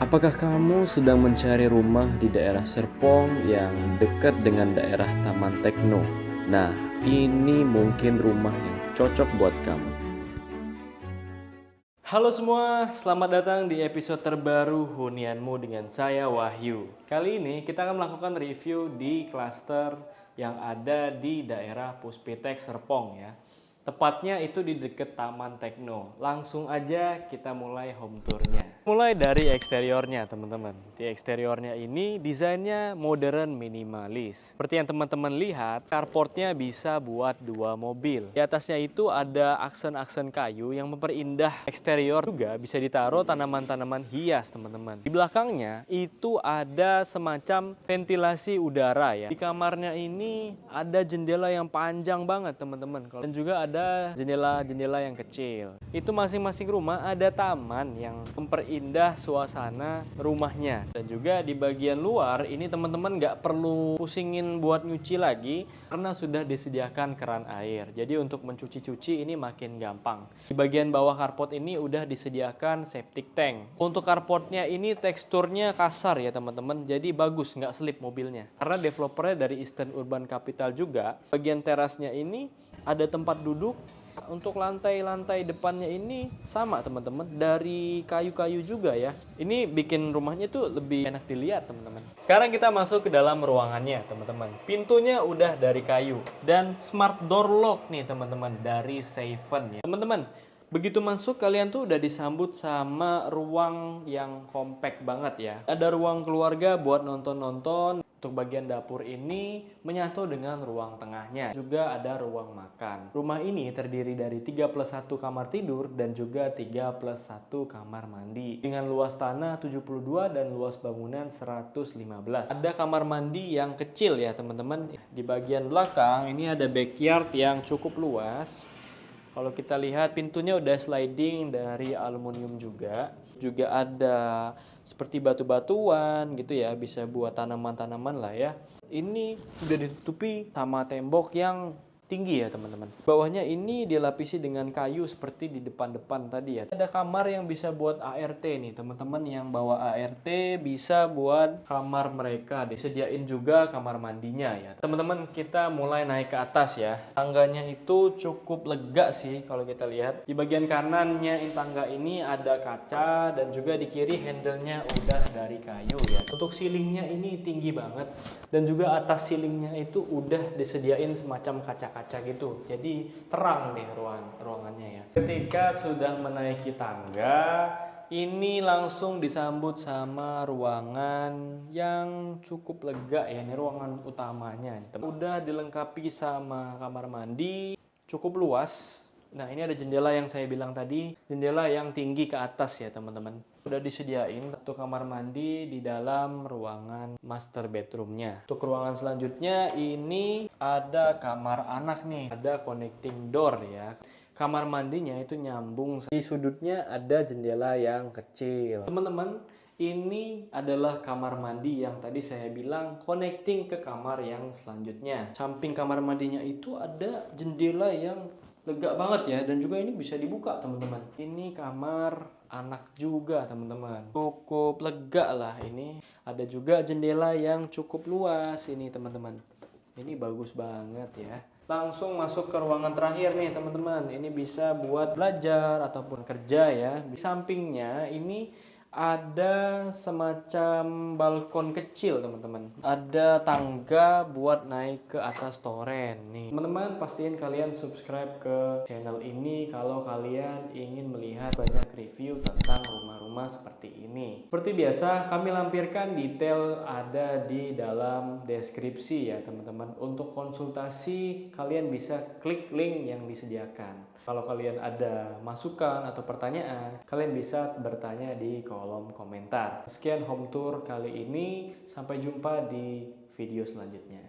Apakah kamu sedang mencari rumah di daerah Serpong yang dekat dengan daerah Taman Tekno? Nah, ini mungkin rumah yang cocok buat kamu. Halo semua, selamat datang di episode terbaru Hunianmu dengan saya Wahyu. Kali ini kita akan melakukan review di klaster yang ada di daerah Puspitek Serpong ya. Tepatnya itu di dekat Taman Tekno. Langsung aja kita mulai home tournya. Mulai dari eksteriornya teman-teman. Di eksteriornya ini desainnya modern minimalis. Seperti yang teman-teman lihat, carportnya bisa buat 2 mobil. Di atasnya itu ada aksen-aksen kayu yang memperindah eksterior, juga bisa ditaruh tanaman-tanaman hias teman-teman. Di belakangnya itu ada semacam ventilasi udara ya. Di kamarnya ini ada jendela yang panjang banget teman-teman. Dan juga ada jendela-jendela yang kecil. Itu masing-masing rumah ada taman yang memperindah suasana rumahnya. Dan juga di bagian luar ini teman-teman nggak perlu pusingin buat nyuci lagi karena sudah disediakan keran air. Jadi untuk mencuci-cuci ini makin gampang. Di bagian bawah carport ini udah disediakan septic tank. Untuk carportnya ini teksturnya kasar ya teman-teman. Jadi bagus, nggak selip mobilnya. Karena developernya dari Eastern Urban Capital juga. Bagian terasnya ini ada tempat duduk. Untuk lantai-lantai depannya ini sama teman-teman, dari kayu-kayu juga ya. Ini bikin rumahnya tuh lebih enak dilihat teman-teman. Sekarang kita masuk ke dalam ruangannya teman-teman. Pintunya udah dari kayu dan smart door lock nih teman-teman dari Seven ya. Teman-teman, begitu masuk kalian tuh udah disambut sama ruang yang compact banget ya. Ada ruang keluarga buat nonton-nonton. Untuk bagian dapur ini menyatu dengan ruang tengahnya. Juga ada ruang makan. Rumah ini terdiri dari 3+1 kamar tidur dan juga 3+1 kamar mandi. Dengan luas tanah 72 dan luas bangunan 115. Ada kamar mandi yang kecil ya teman-teman. Di bagian belakang ini ada backyard yang cukup luas. Kalau kita lihat pintunya udah sliding dari aluminium juga. Juga ada seperti batu-batuan gitu ya, bisa buat tanaman-tanaman lah ya. Ini udah ditutupi sama tembok yang tinggi ya teman-teman. Bawahnya ini dilapisi dengan kayu seperti di depan-depan tadi ya. Ada kamar yang bisa buat ART nih teman-teman, yang bawa ART bisa buat kamar mereka. Disediain juga kamar mandinya ya. Teman-teman, kita mulai naik ke atas ya. Tangganya itu cukup lega sih kalau kita lihat. Di bagian kanannya tangga ini ada kaca dan juga di kiri handle-nya udah dari kayu ya. Untuk ceilingnya ini tinggi banget dan juga atas ceilingnya itu udah disediain semacam kaca-kaca gitu. Jadi terang nih ruangannya ya. Ketika sudah menaiki tangga, ini langsung disambut sama ruangan yang cukup lega ya. Ini ruangan utamanya. Udah dilengkapi sama kamar mandi, cukup luas. Nah, ini ada jendela yang saya bilang tadi, jendela yang tinggi ke atas ya teman-teman. Udah disediain satu kamar mandi di dalam ruangan master bedroomnya. Untuk ruangan selanjutnya ini ada kamar anak nih, ada connecting door ya. Kamar mandinya itu nyambung, di sudutnya ada jendela yang kecil. Teman-teman, ini adalah kamar mandi yang tadi saya bilang connecting ke kamar yang selanjutnya. Samping kamar mandinya itu ada jendela yang lega banget ya, dan juga ini bisa dibuka teman-teman. Ini kamar anak juga teman-teman, cukup lega lah ini. Ada juga jendela yang cukup luas ini teman-teman. Ini bagus banget ya. Langsung masuk ke ruangan terakhir nih teman-teman. Ini bisa buat belajar ataupun kerja ya. Di sampingnya ini ada semacam balkon kecil teman-teman. Ada tangga buat naik ke atas toren nih. Teman-teman, pastiin kalian subscribe ke channel ini kalau kalian ingin melihat banyak review tentang rumah-rumah seperti ini. Seperti biasa, kami lampirkan detail ada di dalam deskripsi ya teman-teman. Untuk konsultasi kalian bisa klik link yang disediakan. Kalau kalian ada masukan atau pertanyaan, kalian bisa bertanya di kolom komentar. Sekian home tour kali ini, sampai jumpa di video selanjutnya.